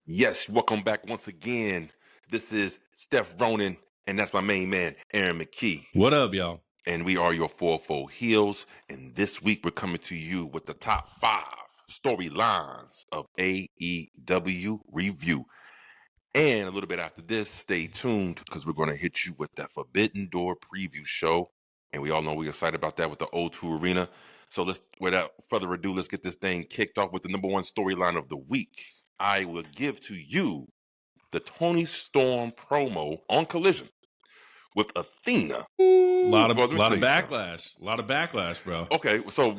Yes, welcome back once again. This is Steph Ronin, and that's my main man, Aaron McKee. What up, y'all? And we are your 4-4 Heelz. And this week we're coming to you with the top 5 storylines of AEW review. And a little bit after this, stay tuned because we're going to hit you with that Forbidden Door preview show. And we all know we're excited about that with the O2 Arena. So without further ado, let's get this thing kicked off with the number 1 storyline of the week. I will give to you the Toni Storm promo on Collision with Athena. A lot of backlash, bro. Okay, so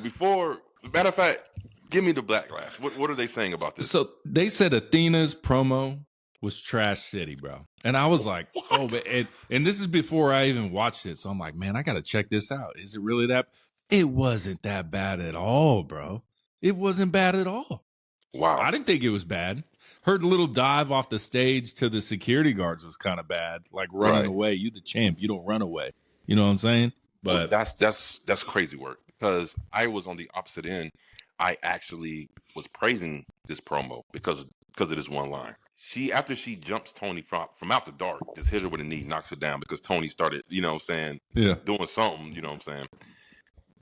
matter of fact, give me the backlash. What are they saying about this? So they said Athena's promo was trash city, bro. And I was like, what? oh, but and this is before I even watched it. So I'm like, man, I got to check this out. Is it really that? It wasn't that bad at all, bro. It wasn't bad at all. Wow. I didn't think it was bad. Her little dive off the stage to the security guards was kind of bad. Like running away. You the champ. You don't run away. You know what I'm saying? But well, that's crazy work because I was on the opposite end. I actually was praising this promo because of this one line. After she jumps Toni from out the dark, just hit her with a knee, knocks her down because Toni started, you know what I'm saying, doing something, you know what I'm saying.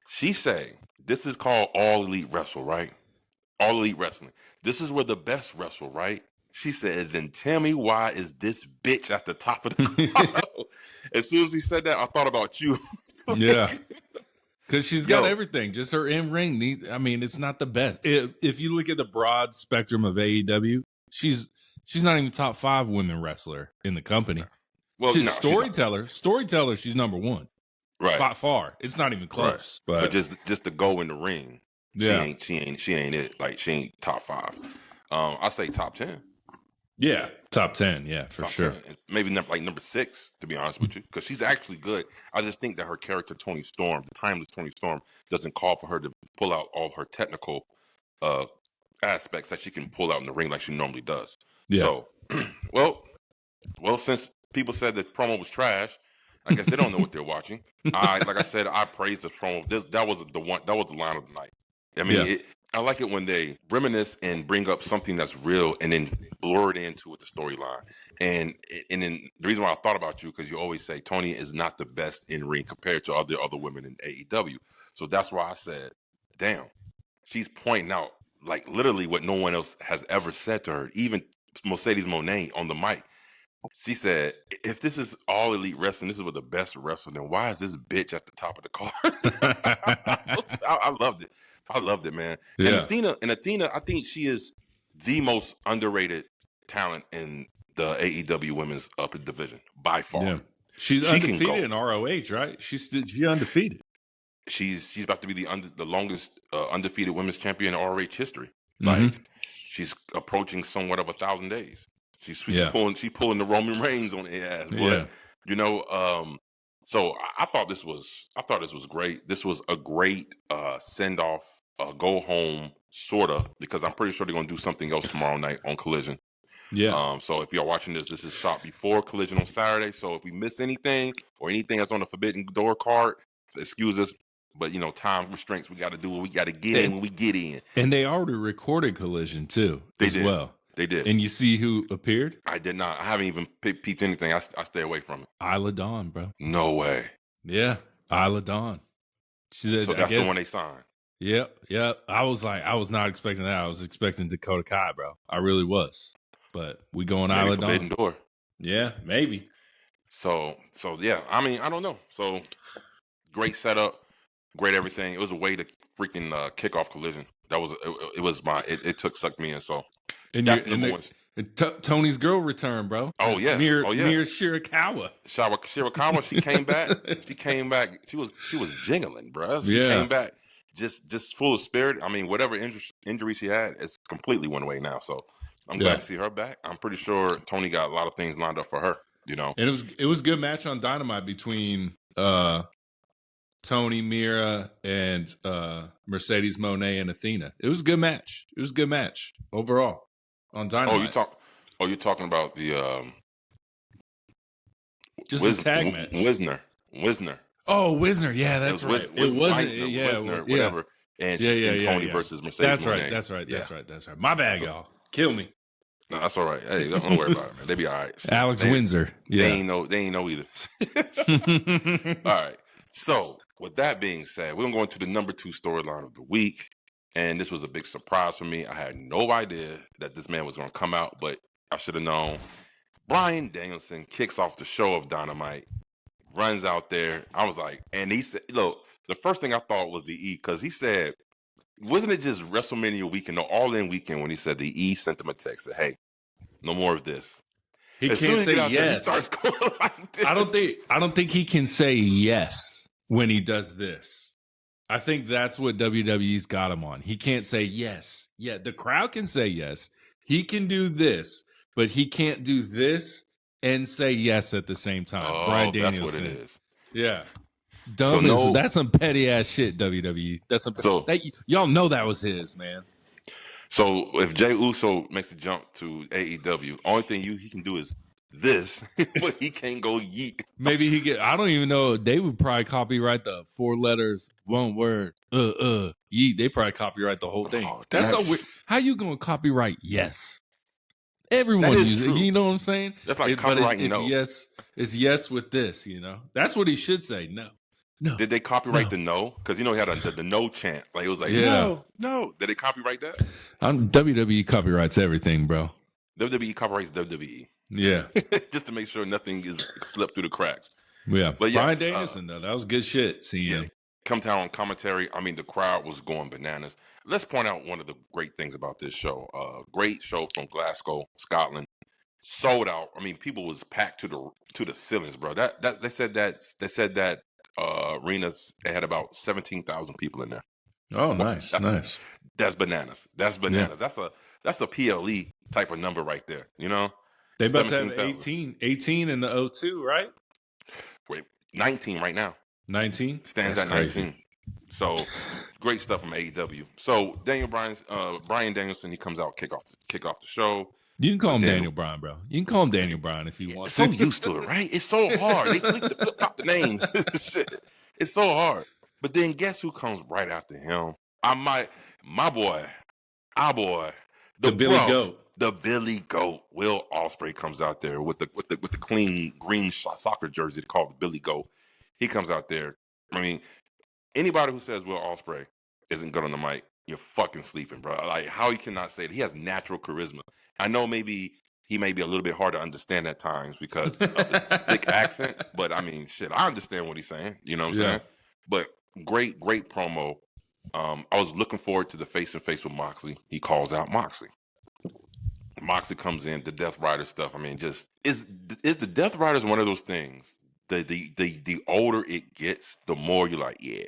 She say, this is called All Elite Wrestle, right? All Elite Wrestling. This is where the best wrestle, right? She said, then tell me why is this bitch at the top of the card? As soon as he said that, I thought about you. Yeah. Because she's got everything. Just her in-ring. I mean, it's not the best. If you look at the broad spectrum of AEW, she's not even top 5 women wrestler in the company. Well, she's storyteller. Storyteller, she's number 1. Right. By far. It's not even close. Right. But just to go in the ring. Yeah. She ain't it. Like, she ain't top 5. I say top 10. Yeah, top 10. Yeah, for sure. 10. Maybe number 6, to be honest with you, because she's actually good. I just think that her character, Toni Storm, the timeless Toni Storm, doesn't call for her to pull out all her technical aspects that she can pull out in the ring like she normally does. Yeah. So, well, since people said that promo was trash, I guess they don't know what they're watching. Like I said, I praised the promo. That was the line of the night. I mean, I like it when they reminisce and bring up something that's real and then blur it into with the storyline. And then the reason why I thought about you, because you always say Toni is not the best in ring compared to other women in AEW. So that's why I said, damn, she's pointing out like literally what no one else has ever said to her. Even Mercedes Moné on the mic. She said, if this is All Elite Wrestling, this is what the best wrestling, then why is this bitch at the top of the card? I loved it. I loved it, man. Yeah. And Athena, I think she is the most underrated talent in the AEW women's upper division by far. Yeah. She's undefeated in ROH, right? She's undefeated. She's about to be the longest undefeated women's champion in ROH history. Like she's approaching somewhat of 1,000 days. She's pulling the Roman Reigns on the ass. But, you know, so I thought this was great. This was a great send off. Go home, sorta, because I'm pretty sure they're gonna do something else tomorrow night on Collision. Yeah. So if you're watching this is shot before Collision on Saturday. So if we miss anything or anything that's on the Forbidden Door card, excuse us. But you know, time restraints. We got to do what we got to get in when we get in. And they already recorded Collision too. They did. Well. They did. And you see who appeared? I did not. I haven't even peeped anything. I stay away from it. Isla Dawn, bro. No way. Yeah, Isla Dawn. So that's the one they signed. Yep. I was not expecting that. I was expecting Dakota Kai, bro. I really was. But we going Isla Dawn. Forbidden Door. Yeah, maybe. So yeah. I mean, I don't know. So great setup, great everything. It was a way to freaking kick off Collision. That was it sucked me in. So that's number 1. Tony's girl return, bro. Oh yeah. Mir Shirakawa. Shirakawa, she came back. She came back. She was jingling, bro. She came back just full of spirit. I mean, whatever injury she had, it's completely went away now. So I'm glad to see her back. I'm pretty sure Toni got a lot of things lined up for her. You know, and it was a good match on Dynamite between Toni, Mira, and Mercedes Moné and Athena. It was a good match. It was a good match overall on Dynamite. You're talking about the just a tag match. Wisner. Oh, Wisner. Yeah, that's right. It wasn't. Wisner, whatever. And Toni versus Mercedes Moné. That's right. My bad, y'all. Kill me. No, that's all right. Hey, don't worry about it, man. They be all right. Shit. Alex Windsor. Yeah. They ain't know either. All right. So with that being said, we're gonna go into the number 2 storyline of the week. And this was a big surprise for me. I had no idea that this man was gonna come out, but I should have known. Bryan Danielson kicks off the show of Dynamite, runs out there. I was like, and he said, look, the first thing I thought was the E, because he said, wasn't it just WrestleMania weekend or All In weekend when he said the E sent him a text, said, hey, no more of this. He can't say yes. There, he starts going like this. I don't think he can say yes when he does this. I think that's what WWE's got him on. He can't say yes. Yeah, the crowd can say yes. He can do this, but he can't do this and say yes at the same time. Oh, Bryan Danielson. That's what it is. Yeah. That's some petty ass shit, WWE. That's some y'all know that was his, man. So if Jey Uso makes a jump to AEW, only thing he can do is this, but he can't go yeet. Maybe I don't even know. They would probably copyright the 4 letters, 1 word, yeet. They probably copyright the whole thing. Oh, that's so weird. How you gonna copyright yes? Everyone uses it. You know what I'm saying? That's like copyrighting no. It's yes with this, you know? That's what he should say. No. Did they copyright the no? Because, you know, he had the no chant. Like, it was like, no. Did they copyright that? WWE copyrights everything, bro. WWE copyrights WWE. Yeah. Just to make sure nothing is slipped through the cracks. Yeah. But Bryan Danielson, though, that was good shit seeing him. Come down on commentary. I mean, the crowd was going bananas. Let's point out one of the great things about this show. Great show from Glasgow, Scotland. Sold out. I mean, people was packed to the ceilings, bro. They said that arenas, they had about 17,000 people in there. Oh, nice. That's bananas. Yeah. That's a PLE type of number right there, you know? They about to have 18 in the 02, right? Wait, 19 right now. 19? Stands at 19. So great stuff from AEW. So Bryan Danielson, he comes out, kick off the show. You can call him Daniel Bryan, bro. You can call him Daniel Bryan if you want. So used to it, right? It's so hard. They flip-flop the names. Shit. It's so hard. But then guess who comes right after him? My boy, our boy, the Billy Goat. The Billy Goat. Will Ospreay comes out there with the clean green soccer jersey called the Billy Goat. He comes out there. I mean, anybody who says Will Ospreay isn't good on the mic, you're fucking sleeping, bro. Like, how you cannot say that? He has natural charisma. I know maybe he may be a little bit hard to understand at times because of his thick accent, but I mean, shit, I understand what he's saying. You know what I'm saying? But great promo. I was looking forward to the face-to-face with Moxley. He calls out Moxley. Moxley comes in, the Death Rider stuff. I mean, just is the Death Riders one of those things? The older it gets, the more you're like, yeah.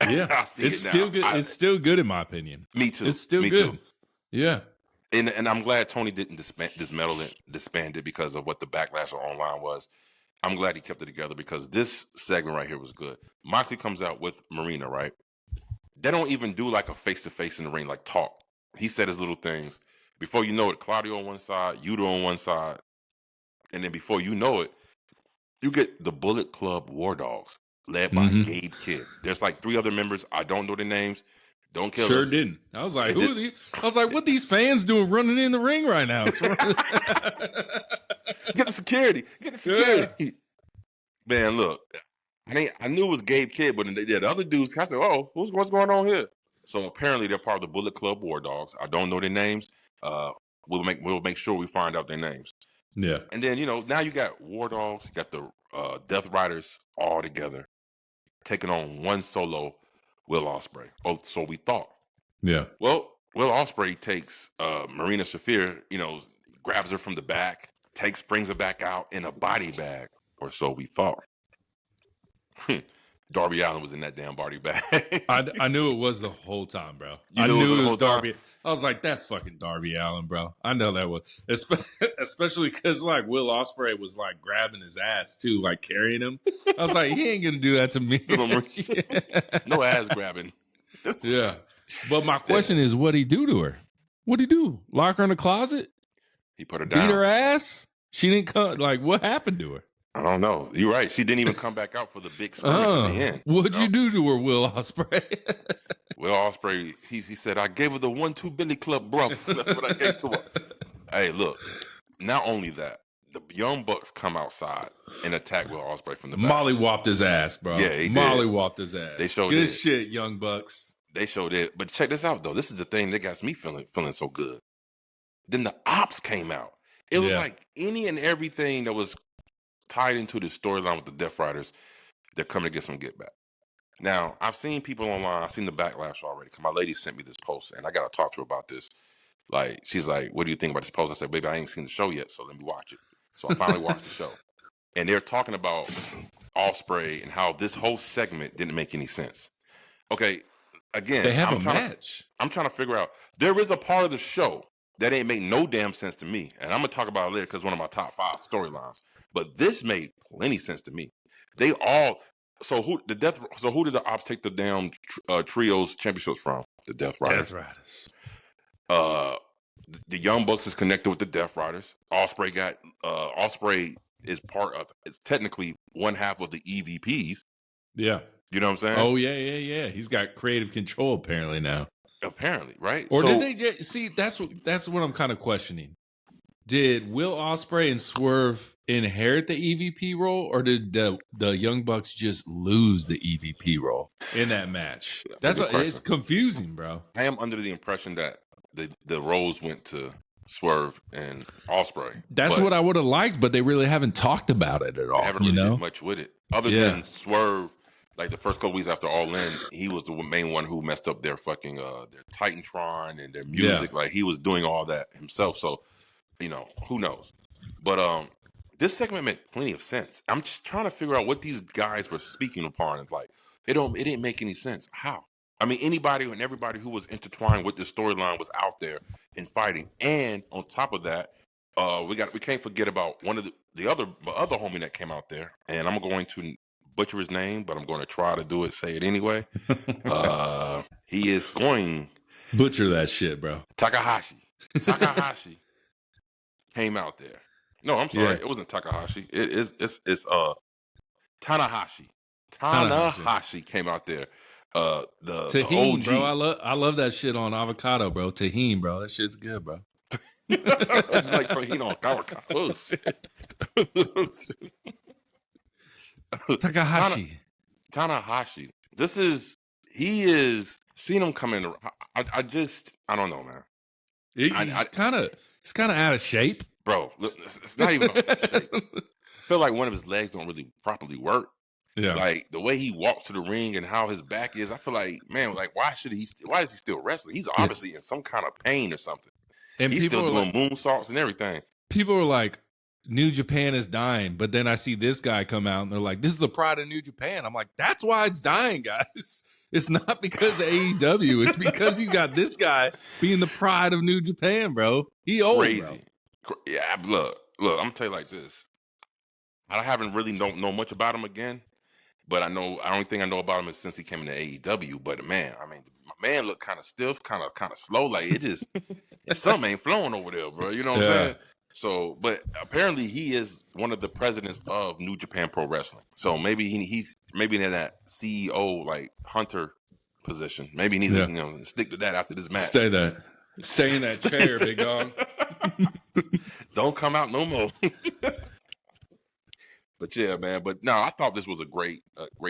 It's still good. It's still good in my opinion. Me too. It's still good. Too. Yeah. And I'm glad Tony didn't disband it because of what the backlash online was. I'm glad he kept it together because this segment right here was good. Moxley comes out with Marina, right? They don't even do like a face-to-face in the ring, like talk. He said his little things. Before you know it, Claudio on one side, Yuta on one side. And then before you know it, you get the Bullet Club War Dogs, led by Gabe Kidd. There's like 3 other members. I don't know their names. Don't kill us. Sure didn't. I was like, who are these? I was like, what these fans doing running in the ring right now? Get the security. Yeah. Man, look. I knew it was Gabe Kidd, but the other dudes, I said, oh, what's going on here? So apparently they're part of the Bullet Club War Dogs. I don't know their names. We'll make sure we find out their names. Yeah. And then, you know, now you got War Dogs, you got the Death Riders all together, taking on one solo Will Ospreay. Oh, so we thought. Yeah. Well, Will Ospreay takes Marina Shafir, you know, grabs her from the back, brings her back out in a body bag, or so we thought. Darby Allin was in that damn body bag. I knew it was the whole time, bro. I knew it was Darby. I was like, that's fucking Darby Allin, bro. I know that was. Especially because, like, Will Ospreay was, like, grabbing his ass, too, like, carrying him. I was like, he ain't going to do that to me. No ass grabbing. Yeah. But my question is, what'd he do to her? What'd he do? Lock her in the closet? He put her down. Beat her ass? She didn't come. Like, what happened to her? I don't know. You're right. She didn't even come back out for the big skirmish at the end. What'd you do to her, Will Ospreay? Will Ospreay, he said, I gave her the 1-2 Billy Club, bro. That's what I gave to her. Hey, look. Not only that, the Young Bucks come outside and attack Will Ospreay from the back. Molly whopped his ass, bro. Yeah, he Molly did. whopped his ass. They showed Good it. shit, Young Bucks. They showed it. But check this out, though. This is the thing that got me feeling so good. Then the Ops came out. It was like any and everything that was tied into the storyline with the Death Riders, they're coming to get some get back. Now, I've seen people online. I've seen the backlash already because my lady sent me this post, and I got to talk to her about this. Like, she's like, what do you think about this post? I said, baby, I ain't seen the show yet, so let me watch it. So I finally watched the show. And they're talking about Ospreay and how this whole segment didn't make any sense. Okay, again, they have a match. I'm trying to figure out. There is a part of the show that ain't make no damn sense to me, and I'm gonna talk about it later because one of my top 5 storylines. But this made plenty sense to me. They all. So who did the Ops take the damn trios championships from? The Death Riders. The Young Bucks is connected with the Death Riders. Ospreay is part of. It's technically one half of the EVPs. Yeah, you know what I'm saying. Oh yeah. He's got creative control apparently now. Apparently, right? Or did they just see? That's what I'm kind of questioning. Did Will Ospreay and Swerve inherit the EVP role, or did the Young Bucks just lose the EVP role in that match? It's confusing, bro. I am under the impression that the roles went to Swerve and Ospreay. That's what I would have liked, but they really haven't talked about it at all. They haven't really did much with it, other than Swerve. Like the first couple weeks after All In, he was the main one who messed up their fucking their Titantron and their music. Like he was doing all that himself. So, who knows? But this segment made plenty of sense. I'm just trying to figure out what these guys were speaking upon. It's like it didn't make any sense. How? I mean, anybody and everybody who was intertwined with this storyline was out there and fighting. And on top of that, we can't forget about one of the other homie that came out there, and I'm going to butcher his name, but I'm going to try to say it anyway. He is going butcher that shit, bro. Takahashi came out there. No, I'm sorry, it wasn't Takahashi. It's Tanahashi. Tanahashi came out there. The Tahini, the OG. bro. I love that shit on avocado, bro. Tahini, bro. That shit's good, bro. Like tahini on avocado. Tanahashi. He is seeing him come in. I don't know, man. He's kind of out of shape, bro. It's not even out of shape. I feel like one of his legs don't really properly work. Yeah, like the way he walks to the ring and how his back is. I feel like, man, like why is he still wrestling? He's obviously in some kind of pain or something. And he's still doing moonsaults and everything. People are like, New Japan is dying, but then I see this guy come out and they're like, this is the pride of New Japan. I'm like, that's why it's dying, guys. It's not because of AEW. It's because you got this guy being the pride of New Japan, bro. He old, crazy. Bro. Yeah, look, I'm gonna tell you like this. I haven't really know much about him again, but I know the only thing I know about him is since he came into AEW. But man, I mean, my man looked kind of stiff, kind of slow. Like it just something ain't flowing over there, bro. You know what I'm saying? So, but apparently he is one of the presidents of New Japan Pro Wrestling. So maybe he's in that CEO like Hunter position. Maybe he needs to stick to that after this match. Stay in that chair, big dog. Don't come out no more. But yeah, man. But no, I thought this was a great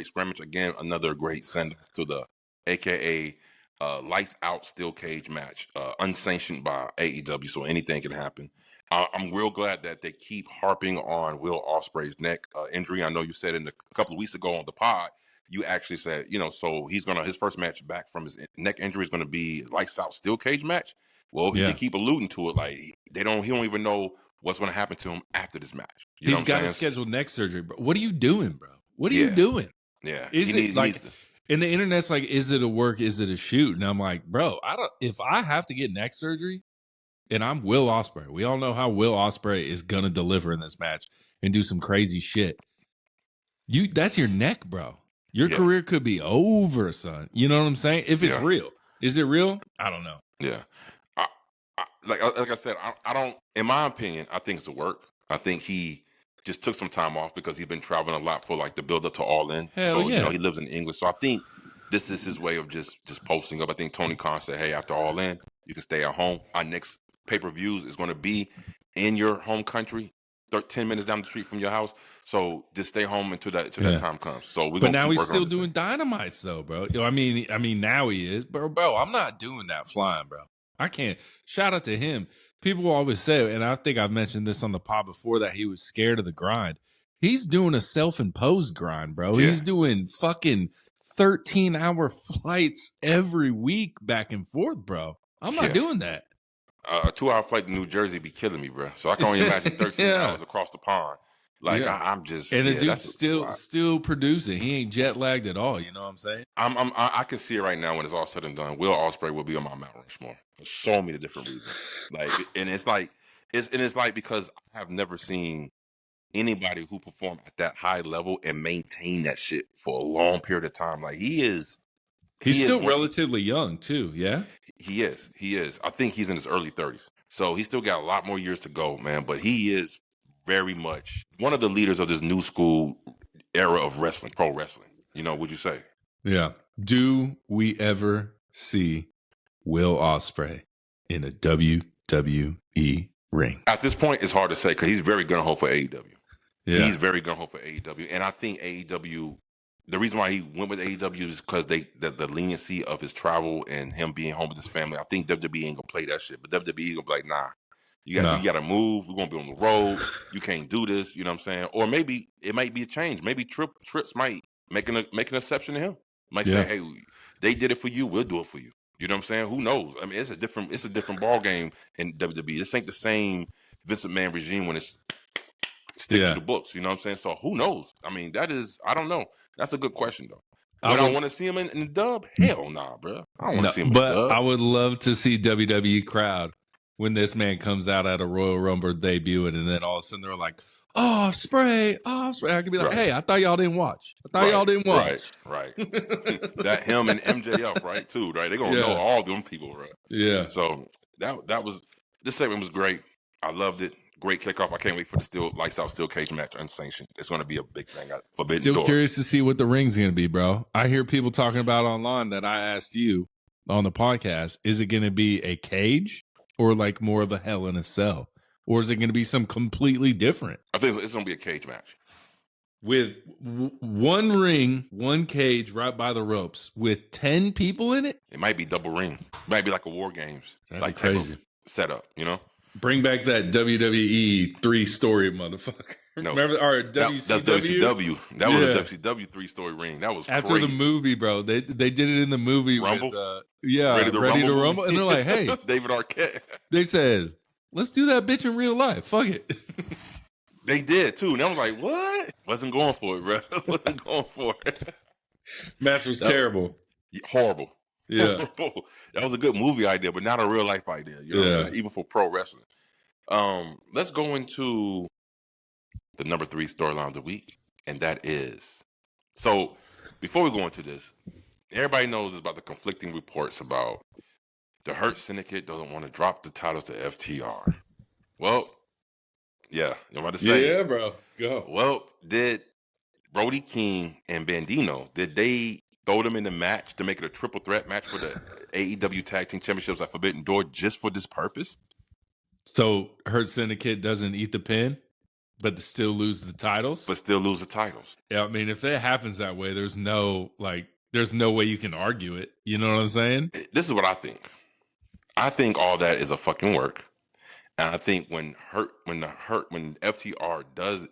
scrimmage. Again, another great send to the AKA lights out steel cage match, unsanctioned by AEW. So anything can happen. I'm real glad that they keep harping on Will Ospreay's neck injury. I know you said a couple of weeks ago on the pod, you actually said, so his first match back from his neck injury is going to be lights out steel cage match. Well, they keep alluding to it, like he don't even know what's going to happen to him after this match. He's got to schedule neck surgery, bro. What are you doing, bro? What are you doing? Yeah, and the internet's like, is it a work? Is it a shoot? And I'm like, bro, if I have to get neck surgery. And I'm Will Ospreay. We all know how Will Ospreay is gonna deliver in this match and do some crazy shit. That's your neck, bro. Your career could be over, son. You know what I'm saying? If it's real, is it real? I don't know. Yeah, like I said, I don't. In my opinion, I think it's a work. I think he just took some time off because he's been traveling a lot for like the build up to All In. He lives in England, so I think this is his way of just posting up. I think Tony Khan said, "Hey, after All In, you can stay at home. Our next pay-per-views is going to be in your home country, 10 minutes down the street from your house. So just stay home until that time comes. So we're But going to now keep he's working still on this doing dynamites though, bro. I mean, now he is, bro. I'm not doing that flying, bro. I can't. Shout out to him. People always say, and I think I've mentioned this on the pod before, that he was scared of the grind. He's doing a self-imposed grind, bro. Yeah. He's doing fucking 13-hour flights every week back and forth, bro. I'm not doing that. A 2-hour flight to New Jersey be killing me, bro. So I can only imagine 13 hours across the pond. Like I'm just, and the dude's that's still producing. He ain't jet lagged at all. You know what I'm saying? I can see it right now when it's all said and done. Will Ospreay will be on my Mount Rushmore for so many different reasons. Like, and it's like because I have never seen anybody who performed at that high level and maintain that shit for a long period of time. Like he's still relatively young too. Yeah, he is. I think he's in his early 30s, so he's still got a lot more years to go, man. But he is very much one of the leaders of this new school era of wrestling, pro wrestling. You know, would you say? Yeah. Do we ever see Will Ospreay in a WWE ring? At this point, it's hard to say because he's very gung-ho for AEW. Yeah. He's very gung-ho for AEW. And I think AEW, the reason why he went with AEW is because the leniency of his travel and him being home with his family. I think WWE ain't going to play that shit. But WWE going to be like, nah, you got to move. We're going to be on the road. You can't do this. You know what I'm saying? Or maybe it might be a change. Maybe Trips might make an exception to him. Might say, hey, they did it for you. We'll do it for you. You know what I'm saying? Who knows? I mean, it's a different ball game in WWE. This ain't the same Vince McMahon regime when it's stick to the books. You know what I'm saying? So who knows? I mean, I don't know. That's a good question though. Would I want to see him in the dub? Hell nah, bro. I don't want to see him in the dub. I would love to see WWE crowd when this man comes out at a Royal Rumble debut, and then all of a sudden they're like, Ospreay. I could be like, hey, I thought y'all didn't watch. Right. That him and MJF, right, too, right? They're going to know all them people, right? Yeah. So this segment was great. I loved it. Great kickoff. I can't wait for the lights out steel cage match unsanctioned. It's going to be a big thing. Forbidden Door. Curious to see what the ring's going to be, bro. I hear people talking about online that I asked you on the podcast. Is it going to be a cage or like more of a Hell in a Cell? Or is it going to be some completely different? I think it's going to be a cage match. With one ring, one cage right by the ropes with 10 people in it? It might be double ring. It might be like a War Games. That'd like be crazy. Setup, you know? Bring back that WWE 3-story motherfucker. No, remember our WCW? That's WCW. That was a WCW 3-story ring. That was after crazy. the movie, bro. They did it in the movie. Rumble? With, Ready to Rumble. And they're like, hey. David Arquette. They said, let's do that bitch in real life. Fuck it. They did, too. And I was like, what? Wasn't going for it, bro. Wasn't going for it. Match was terrible. Horrible. Yeah. Horrible. That was a good movie idea, but not a real life idea. You know what I'm saying? Even for pro wrestling. Let's go into the number 3 storyline of the week, and that is. So, before we go into this, everybody knows about the conflicting reports about the Hurt Syndicate doesn't want to drop the titles to FTR. Well, yeah, you're about to say. Yeah, bro. Go. Well, did Brody King and Bandino, did they throw them in the match to make it a triple threat match for the AEW Tag Team Championships at Forbidden Door just for this purpose? So Hurt Syndicate doesn't eat the pin, but still lose the titles? Yeah, I mean, if it happens that way, there's no way you can argue it. You know what I'm saying? This is what I think. I think all that is a fucking work. And I think when FTR does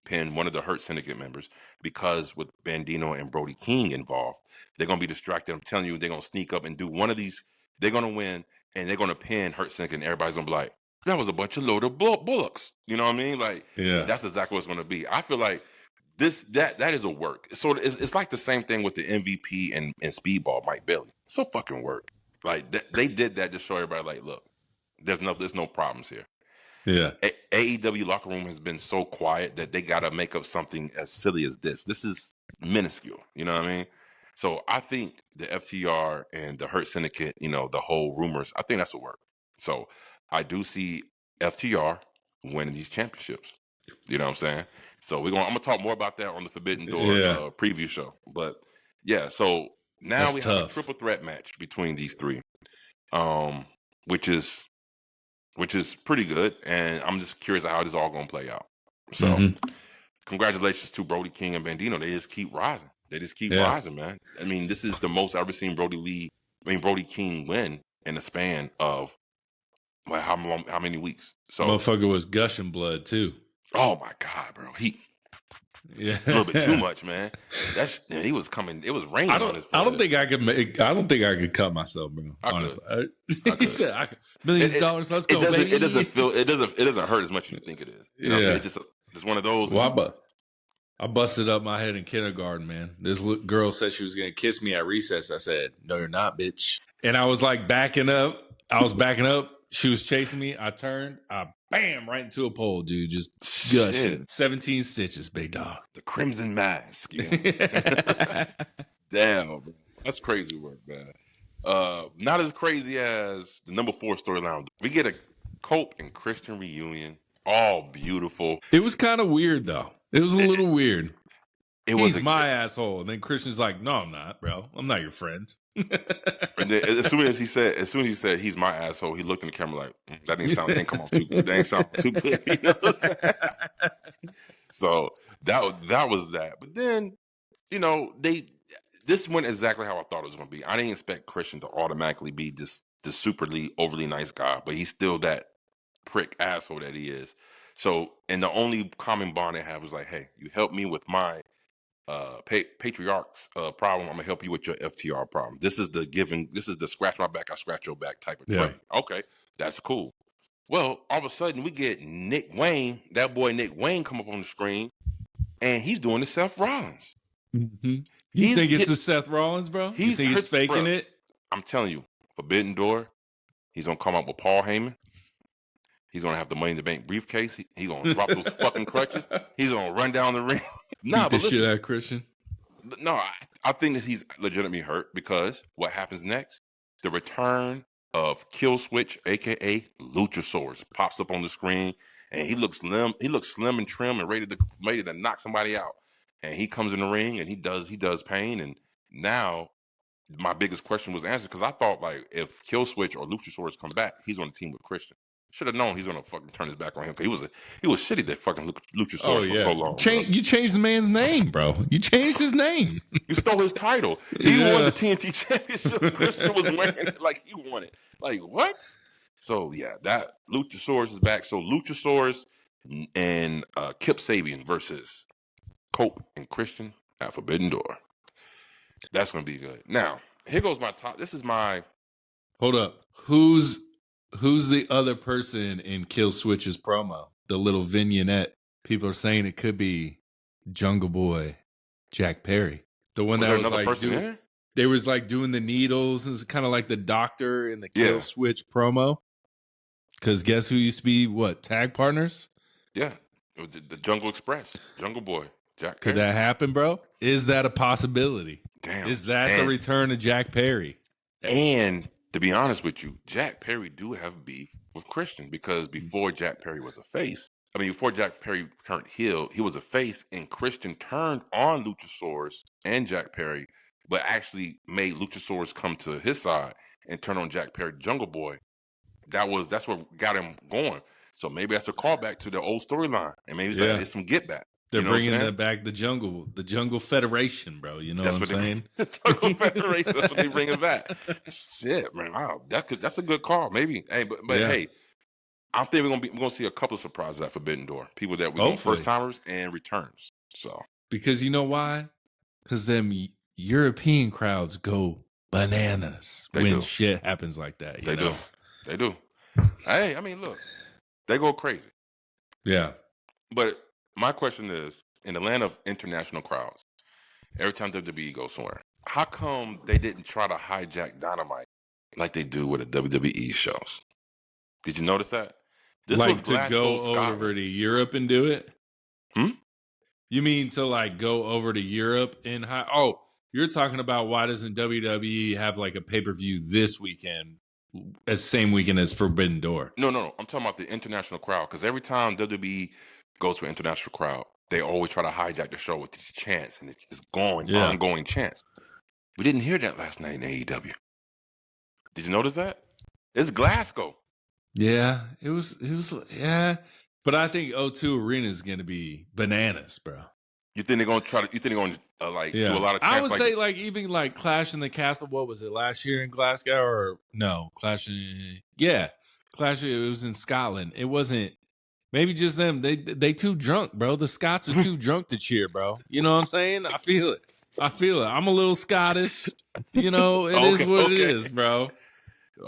pin one of the Hurt Syndicate members, because with Bandino and Brody King involved, they're going to be distracted. I'm telling you, they're going to sneak up and do one of these. They're going to win, and they're going to pin Hurt Syndicate, and everybody's going to be like, that was a bunch of loaded bullocks. You know what I mean? Like, that's exactly what it's going to be. I feel like that is a work. So it's like the same thing with the MVP and Speedball, Mike Bailey. It's a fucking work. Like, they did that to show everybody, like, look, there's no problems here. Yeah. AEW locker room has been so quiet that they got to make up something as silly as this. This is minuscule. You know what I mean? So I think the FTR and the Hurt Syndicate, you know, the whole rumors, I think that's a work. So I do see FTR winning these championships. You know what I'm saying? So I'm going to talk more about that on the Forbidden Door preview show. But yeah, so now we have a triple threat match between these three, which is which is pretty good. And I'm just curious how this is all going to play out. So, congratulations to Brody King and Bandito. They just keep rising. They just keep rising, man. I mean, this is the most I've ever seen Brody King win in a span of how many weeks? So, motherfucker was gushing blood too. Oh my God, bro. A little bit too much, man. He was coming. It was raining on his forehead. I don't think I could cut myself, bro. Honestly, he said millions of dollars. Let's go, baby. It doesn't hurt as much as you think it is. You know what I'm saying? It's one of those. Well, I busted up my head in kindergarten, man. This girl said she was gonna kiss me at recess. I said, "No, you're not, bitch." And I was like backing up. She was chasing me. I turned. Bam! Right into a pole, dude. Just gushing. 17 stitches, big dog. The Crimson Mask. Yeah. Damn, bro. That's crazy work, man. Not as crazy as the number 4 storyline. We get a Cope and Christian reunion. All beautiful. It was kind of weird, though. It was a little weird. He's my asshole. And then Christian's like, no, I'm not, bro. I'm not your friend. And then as soon as he said he's my asshole, he looked in the camera like, that didn't come off too good. That ain't sound too good. You know what I'm saying? So that was that. But then, this went exactly how I thought it was going to be. I didn't expect Christian to automatically be this superly overly nice guy, but he's still that prick asshole that he is. So, and the only common bond they have was like, hey, you help me with my patriarch's problem. I'm gonna help you with your FTR problem. This is the scratch my back, I scratch your back type of trade. Okay, that's cool. Well, all of a sudden we get that boy Nick Wayne come up on the screen, and he's doing the Seth Rollins. Mm-hmm. You think it's the Seth Rollins, bro? You think he's faking it? I'm telling you, Forbidden Door, he's gonna come up with Paul Heyman. He's gonna have the Money in the Bank briefcase. He's gonna drop those fucking crutches. He's gonna run down the ring. But listen, shit out, Christian. No, I think that he's legitimately hurt because what happens next? The return of Kill Switch, aka Luchasaurus, pops up on the screen, and he looks slim. He looks slim and trim and ready to knock somebody out. And he comes in the ring and he does pain. And now my biggest question was answered because I thought like if Kill Switch or Luchasaurus come back, he's on the team with Christian. Should have known he's gonna fucking turn his back on him because he was shitty that fucking Luchasaurus for so long. You changed the man's name, bro. You changed his name. You stole his title. He won the TNT Championship. Christian was wearing it like he won it. Like what? So yeah, that Luchasaurus is back. So Luchasaurus and Kip Sabian versus Cope and Christian at Forbidden Door. That's gonna be good. Now here goes my top. This is my. Hold up. Who's the other person in Kill Switch's promo? The little vignette. People are saying it could be Jungle Boy, Jack Perry. The one that was like they was like doing the needles. It's kind of like the doctor in the Kill Switch promo. Because guess who used to be tag partners? Yeah, the Jungle Express, Jungle Boy, Jack Perry. Could that happen, bro? Is that a possibility? Damn. Is that the return of Jack Perry? And to be honest with you, Jack Perry do have beef with Christian because before Jack Perry was a face, before Jack Perry turned heel, he was a face, and Christian turned on Luchasaurus and Jack Perry, but actually made Luchasaurus come to his side and turn on Jack Perry, Jungle Boy. That's what got him going. So maybe that's a callback to the old storyline, and maybe it's some get back. They're bringing back the Jungle Federation, bro. You know what I'm saying? The Jungle Federation. That's what they bringing back. Shit, man. Wow, that's a good call. Maybe. Hey, but hey, I think we're gonna see a couple of surprises at Forbidden Door. People that we want first timers and returns. So because you know why? Because them European crowds go bananas when shit happens like that. They do. Hey, look, they go crazy. Yeah, but. My question is, in the land of international crowds, every time WWE goes somewhere, how come they didn't try to hijack Dynamite like they do with the WWE shows? Did you notice that? This like was to go over to Europe and do it? You mean to like go over to Europe and you're talking about why doesn't WWE have like a pay-per-view this weekend, as same weekend as Forbidden Door? No. I'm talking about the international crowd because every time WWE goes to an international crowd, they always try to hijack the show with these chants, and it's ongoing chants. We didn't hear that last night in AEW. Did you notice that? It's Glasgow. Yeah, it was, yeah. But I think O2 Arena is going to be bananas, bro. You think they're going to try to, you think they're going to do a lot of I would tracks? say even Clash in the Castle, what was it, last year in Glasgow? Or no, Clash it was in Scotland. It wasn't, maybe just them. They too drunk, bro. The Scots are too drunk to cheer, bro. You know what I'm saying? I feel it. I'm a little Scottish. It is what it is, bro.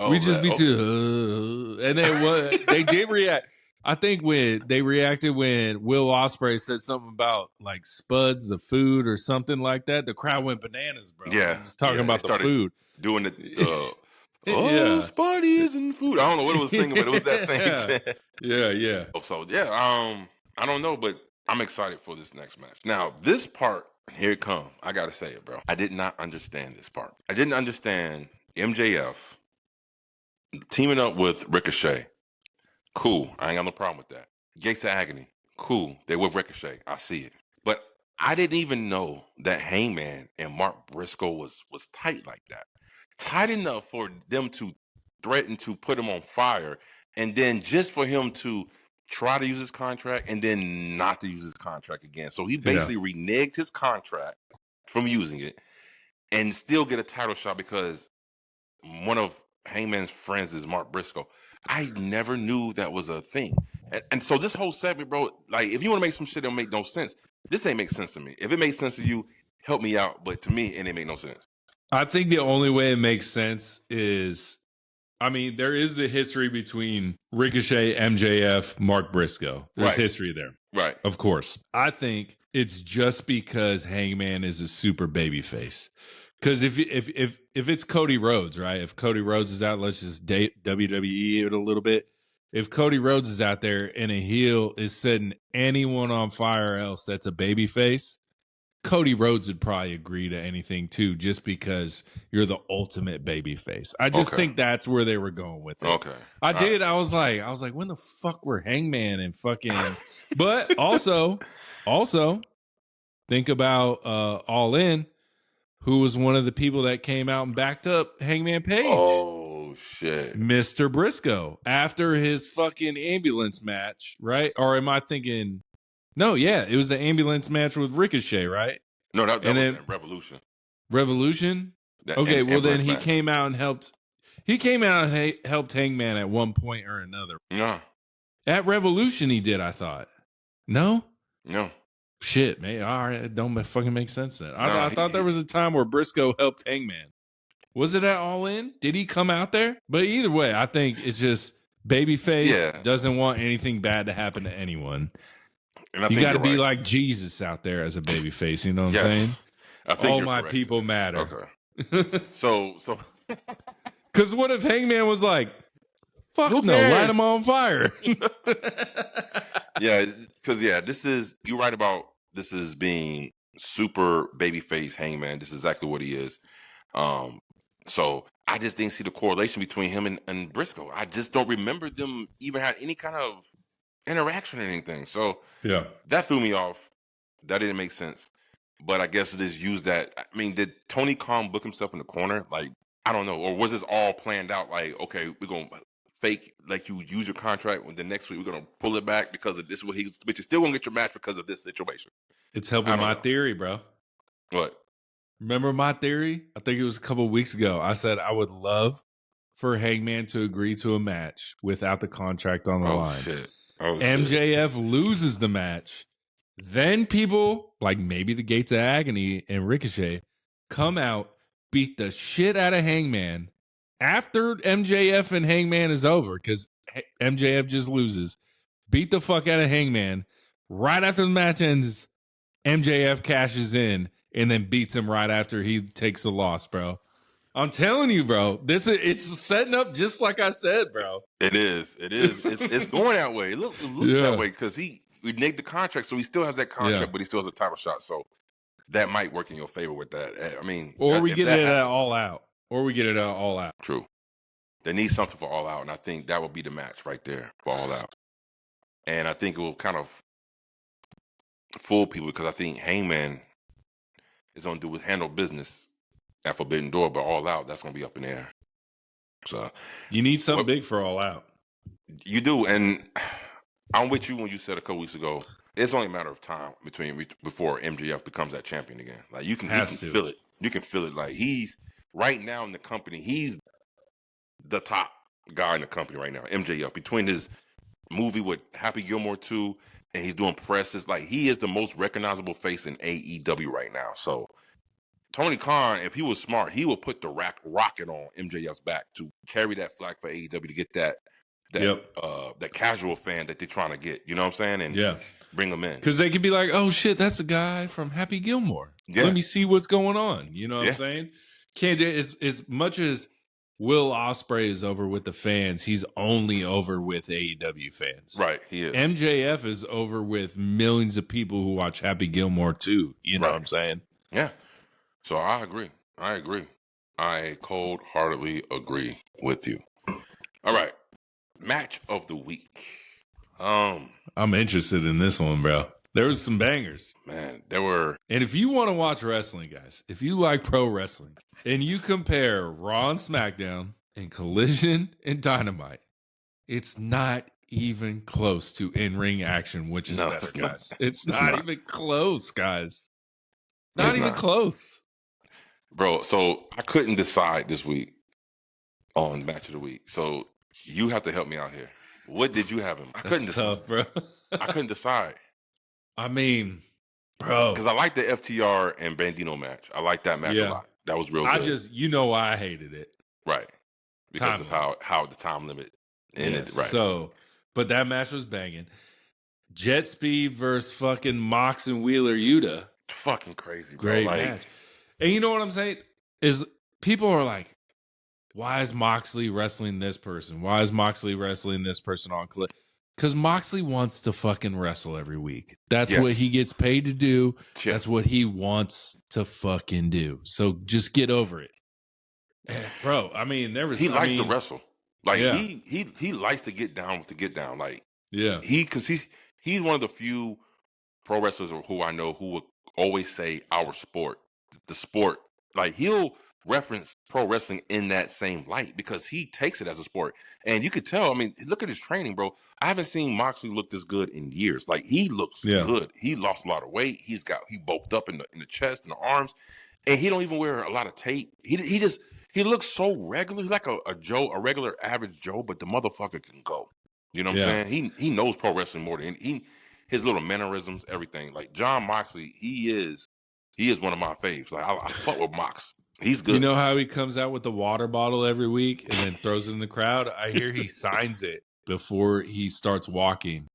We just be too, and then what they did react. I think when they reacted when Will Ospreay said something about like Spuds, the food, or something like that, the crowd went bananas, bro. Yeah, just talking about the food, doing Spuddy isn't food. I don't know what it was singing, but it was that same chant. Yeah. So I don't know, but I'm excited for this next match. Now, this part, here it come. I gotta say it, bro. I did not understand this part. I didn't understand MJF teaming up with Ricochet. Cool. I ain't got no problem with that. Gates of Agony. Cool. They with Ricochet. I see it. But I didn't even know that Hangman and Mark Briscoe was tight like that. Tight enough for them to threaten to put him on fire, and then just for him to try to use his contract and then not to use his contract again. So he basically reneged his contract from using it and still get a title shot because one of Hangman's friends is Mark Briscoe. I never knew that was a thing. And so this whole segment, bro, like if you want to make some shit that don't make no sense, this ain't make sense to me. If it makes sense to you, help me out. But to me, it ain't make no sense. I think the only way it makes sense is, I mean, there is a history between Ricochet, MJF, Mark Briscoe. There's history there. Right. Of course. I think it's just because Hangman is a super baby face. Because if it's Cody Rhodes, right? If Cody Rhodes is out, let's just date WWE it a little bit. If Cody Rhodes is out there and a heel is setting anyone on fire else that's a baby face, Cody Rhodes would probably agree to anything too, just because you're the ultimate baby face. I just think that's where they were going with it. Okay. I was like, when the fuck were Hangman and fucking but also think about All In, who was one of the people that came out and backed up Hangman Page. Oh, shit. Mr. Briscoe. After his fucking ambulance match, right? Or am I thinking... No, yeah. It was the ambulance match with Ricochet, right? No, that was Revolution. Revolution? Okay, well then he came out and helped... He came out and helped Hangman at one point or another. No. At Revolution he did, I thought. No? No. Shit, man. All right, it don't fucking make sense then. I thought there was a time where Briscoe helped Hangman. Was it at All In? Did he come out there? But either way, I think it's just babyface doesn't want anything bad to happen to anyone. And you got to be like Jesus out there as a babyface. You know what I'm saying? I think all my people matter. Okay. So. Because what if Hangman was like, fuck no, light him on fire? Because you're right about this is being super babyface Hangman. This is exactly what he is. So I just didn't see the correlation between him and Briscoe. I just don't remember them even had any kind of interaction or anything. So that threw me off. That didn't make sense. But I guess it is used that. I mean, did Tony Khan book himself in the corner? Like, I don't know. Or was this all planned out? Like, okay, we're going to fake, like you use your contract, and the next week we're going to pull it back because of this. But you're still going to get your match because of this situation. It's helping my theory, bro. What? Remember my theory? I think it was a couple of weeks ago. I said I would love for Hangman to agree to a match without the contract on the line. Shit. MJF loses the match. Then people, like maybe the Gates of Agony and Ricochet, come out, beat the shit out of Hangman after MJF and Hangman is over because MJF just loses. Beat the fuck out of Hangman. Right after the match ends, MJF cashes in and then beats him right after he takes the loss, bro. I'm telling you, bro. It's setting up just like I said, bro. It is. It's going that way. It looks that way because he reneged the contract, so he still has that contract, but he still has a title shot. So that might work in your favor with that. I mean, or we get it all out. True. They need something for All Out, and I think that would be the match right there for All Out. And I think it will kind of fool people because I think Hangman is going to handle business at Forbidden Door, but All Out, that's going to be up in the air. So you need something big for All Out. You do, and I'm with you when you said a couple weeks ago. It's only a matter of time before MJF becomes that champion again. Like you can feel it. You can feel it. Like he's right now in the company. He's the top guy in the company right now. MJF, between his movie with Happy Gilmore 2 and he's doing presses, like he is the most recognizable face in AEW right now. So Tony Khan, if he was smart, he would put the rocket on MJF's back to carry that flag for AEW to get that casual fan that they're trying to get. You know what I'm saying? And bring them in. Because they could be like, oh shit, that's a guy from Happy Gilmore. Yeah. Let me see what's going on. You know what I'm saying? Can't as much as Will Ospreay is over with the fans, he's only over with AEW fans. Right, he is. MJF is over with millions of people who watch Happy Gilmore too. You know what I'm saying? Yeah. So I agree. I cold-heartedly agree with you. All right. Match of the week. I'm interested in this one, bro. There was some bangers. Man, there were. And if you want to watch wrestling, guys, if you like pro wrestling, and you compare Raw and SmackDown and Collision and Dynamite, it's not even close to in-ring action, which is best, guys. It's not even close, guys. Not even close. Bro, so I couldn't decide this week on Match of the Week. So you have to help me out here. What did you have him? I couldn't decide. Tough, bro. I couldn't decide. I mean, bro. Because I like the FTR and Bandito match. I like that match a lot. That was real good. You know why I hated it. Right. Because of how the time limit ended. Right. So, but that match was banging. Jet Speed versus fucking Mox and Wheeler Yuta. Fucking crazy, bro. Great match. And you know what I'm saying? Is people are like, why is Moxley wrestling this person? Why is Moxley wrestling this person on clip? Because Moxley wants to fucking wrestle every week. That's what he gets paid to do. Yeah. That's what he wants to fucking do. So just get over it. Bro, I mean, he likes to wrestle. Like he likes to get down with the get down. Like he's one of the few pro wrestlers who I know who would always say our sport, the sport. Like he'll reference pro wrestling in that same light because he takes it as a sport. And you could tell, I mean, look at his training, bro. I haven't seen Moxley look this good in years. Like he looks good. He lost a lot of weight. He bulked up in the chest and the arms, and he don't even wear a lot of tape. He looks so regular. He's like a regular average Joe, but the motherfucker can go. You know what I'm saying? He knows pro wrestling more than his little mannerisms, everything. Like John Moxley, he is one of my faves. Like I fuck with Mox. He's good. You know how he comes out with the water bottle every week and then throws it in the crowd? I hear he signs it before he starts walking.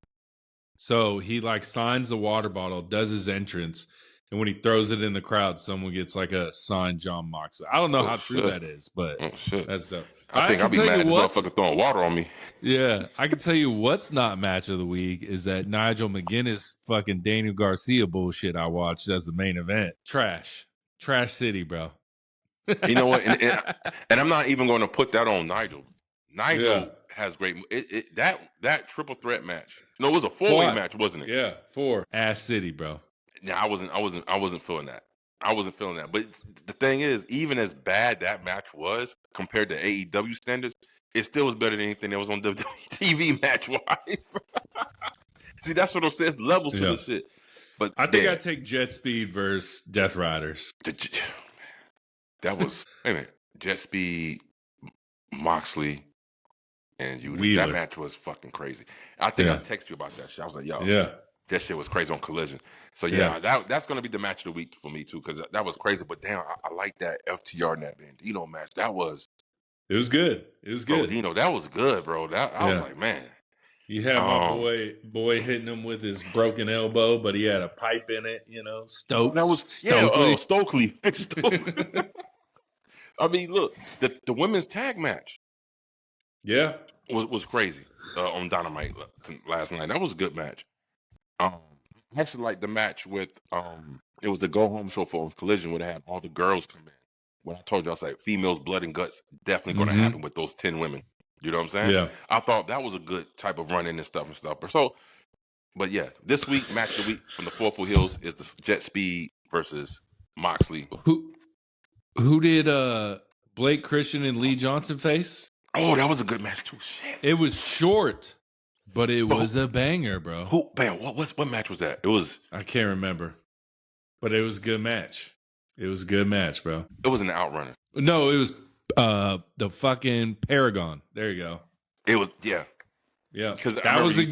So he like signs the water bottle, does his entrance, and when he throws it in the crowd, someone gets like a signed John Moxley. I don't know how true that is, but that's stuff. I think I'll be mad at this motherfucker throwing water on me. Yeah, I can tell you what's not match of the week is that Nigel McGuinness fucking Daniel Garcia bullshit I watched as the main event. Trash City, bro. You know what? And I'm not even going to put that on Nigel. Nigel has great. That triple threat match. No, it was a 4-way match, wasn't it? Yeah, 4. Ass City, bro. Yeah, I wasn't feeling that. I wasn't feeling that. But the thing is, even as bad that match was compared to AEW standards, it still was better than anything that was on WWE TV match wise. See, that's what I'm saying. It's levels to this shit. But I think I'd take Jet Speed versus Death Riders. That was Jet Speed, Moxley, and you. That match was fucking crazy. I think I texted you about that shit. I was like, yo, that shit was crazy on Collision. So that's gonna be the match of the week for me too, because that was crazy. But damn, I like that FTR and that Bandito match. It was good. It was good. Bro, that was good, bro. I was like, man. You had my boy hitting him with his broken elbow, but he had a pipe in it, you know. Stokely. That was Stokely. Stokely. I mean, look, the women's tag match. Yeah. Was crazy on Dynamite last night. That was a good match. I actually like the match with it was the go home show for Collision where they had all the girls come in. When I told you, I was like, females, blood and guts definitely going to happen with those 10 women. You know what I'm saying? Yeah. I thought that was a good type of run in and stuff. So, but yeah, this week, match of the week from the Fourth Heelz is the Jet Speed versus Moxley. Who did Blake Christian and Lee Johnson face? Oh, that was a good match too. Shit. It was short, but it was a banger, bro. What match was that? It was. I can't remember, but it was a good match. It was a good match, bro. It was an Outrunner. No, it was the fucking Paragon. There you go. It was yeah. Because that was a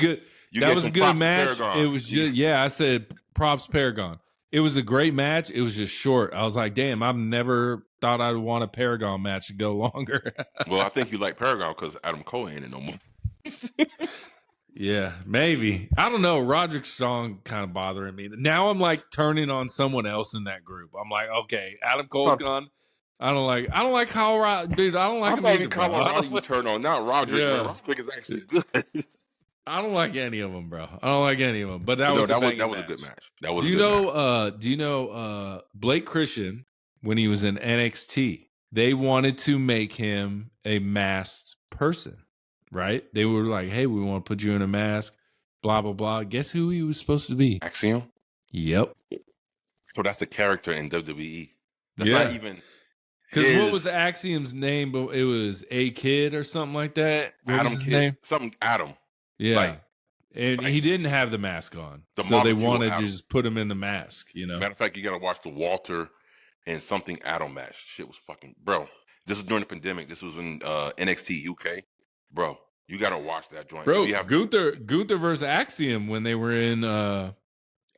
good match. It was just I said props Paragon. It was a great match. It was just short. I was like, damn, I've never thought I'd want a Paragon match to go longer. Well, I think you like Paragon because Adam Cole ain't in no more. Yeah, maybe. I don't know. Roderick Strong kind of bothering me. Now I'm like turning on someone else in that group. I'm like, okay, Adam Cole's gone. I don't like Kyle Roddy, dude. I don't like him either. Kyle Roddy you turn on, not Roderick. Yeah. Roderick is actually good. I don't like any of them, bro. I don't like any of them. But that was a good match. That was. Do you know Blake Christian when he was in NXT? They wanted to make him a masked person, right? They were like, "Hey, we want to put you in a mask." Blah blah blah. Guess who he was supposed to be? Axiom. Yep. So that's a character in WWE. That's not even. Because what was Axiom's name? But it was A Kid or something like that. What was his name? Something Adam. Yeah. And he didn't have the mask on. So they wanted to just put him in the mask, you know. Matter of fact, you got to watch the Walter and something Adam match. Shit was fucking... Bro, this was during the pandemic. This was in NXT UK. Bro, you got to watch that joint. Bro, Gunther versus Axiom when they were in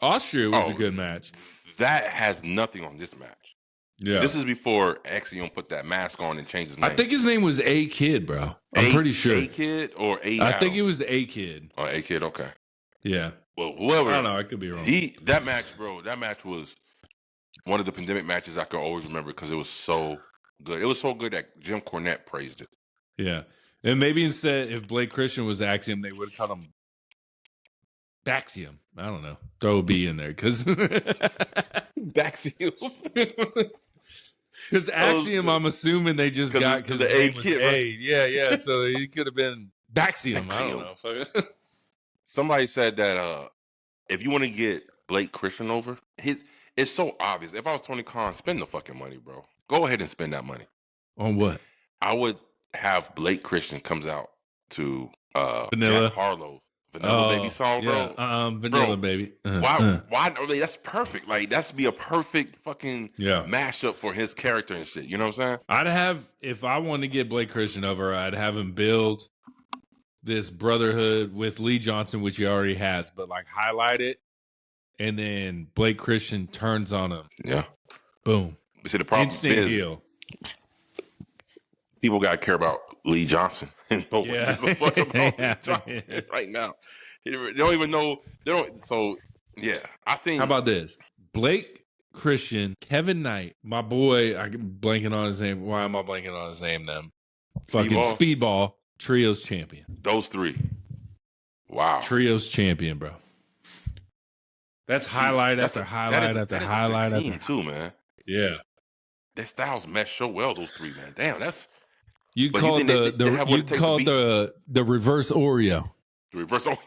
Austria was a good match. That has nothing on this match. Yeah. This is before Axiom put that mask on and changed his name. I think his name was A Kid, bro. I'm pretty sure. A Kid or A I think it was A Kid. Oh, A Kid, okay. Yeah. Well, whoever. I don't know. I could be wrong. That match, bro, that match was one of the pandemic matches I can always remember because it was so good. It was so good that Jim Cornette praised it. Yeah. And maybe instead, if Blake Christian was Axiom, they would have called him Baxium. I don't know. Throw a B in there because Baxium. Because Axiom, I'm assuming they just got because the A Kid, right? Yeah. So he could have been Baxium. I don't know. Somebody said that if you want to get Blake Christian over, it's so obvious. If I was Tony Khan, spend the fucking money, bro. Go ahead and spend that money. On what? I would have Blake Christian comes out to Vanilla Jack Harlow. Vanilla Baby song, bro. Vanilla bro, Baby. Why? That's perfect. Like that's be a perfect fucking mashup for his character and shit. You know what I'm saying? I'd have if I wanted to get Blake Christian over, I'd have him build this brotherhood with Lee Johnson, which he already has, but like highlight it, and then Blake Christian turns on him. Yeah. Boom. But see, the problem is heel. People gotta care about Lee Johnson. No one gives a fuck about Lee Johnson right now. They don't even know. They don't. So yeah, I think. How about this? Blake Christian, Kevin Knight, my boy. I'm blanking on his name. Why am I blanking on his name? Then fucking Speedball Trios champion. Those three. Wow. Trios champion, bro. That's highlight after highlight after highlight after too, man. Yeah. Their styles mesh so well. Those three, man. Damn, that's. You call the reverse Oreo. The reverse Oreo.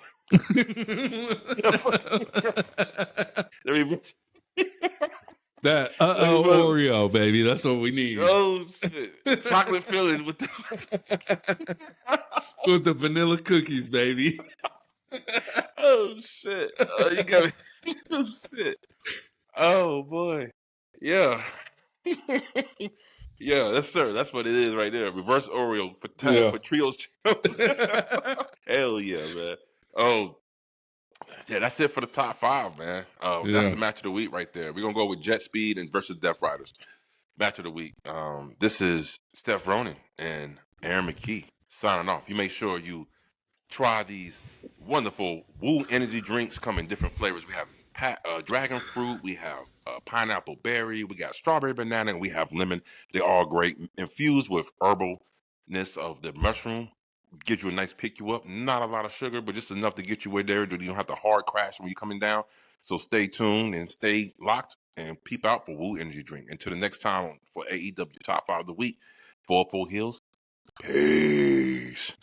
The reverse. That Oreo, baby. That's what we need. Oh shit! Chocolate filling with the with the vanilla cookies, baby. Oh shit! You got me. Oh shit! Oh boy! Yeah. Yeah, yes, sir. That's what it is right there. Reverse Oreo for trios. Hell yeah, man. Oh, yeah, that's it for the top 5, man. That's the match of the week right there. We're going to go with Jet Speed and versus Death Riders. Match of the week. This is Steph Ronin and Aaron McKee signing off. You make sure you try these wonderful Woo energy drinks. Come in different flavors. We have dragon fruit, we have pineapple berry, we got strawberry banana, and we have lemon. They're all great, infused with herbalness of the mushroom. Gives you a nice pick you up. Not a lot of sugar, but just enough to get you way there. You don't have to hard crash when you're coming down. So stay tuned and stay locked and peep out for Woo Energy Drink. Until the next time for AEW Top 5 of the Week, for Heelz. Peace.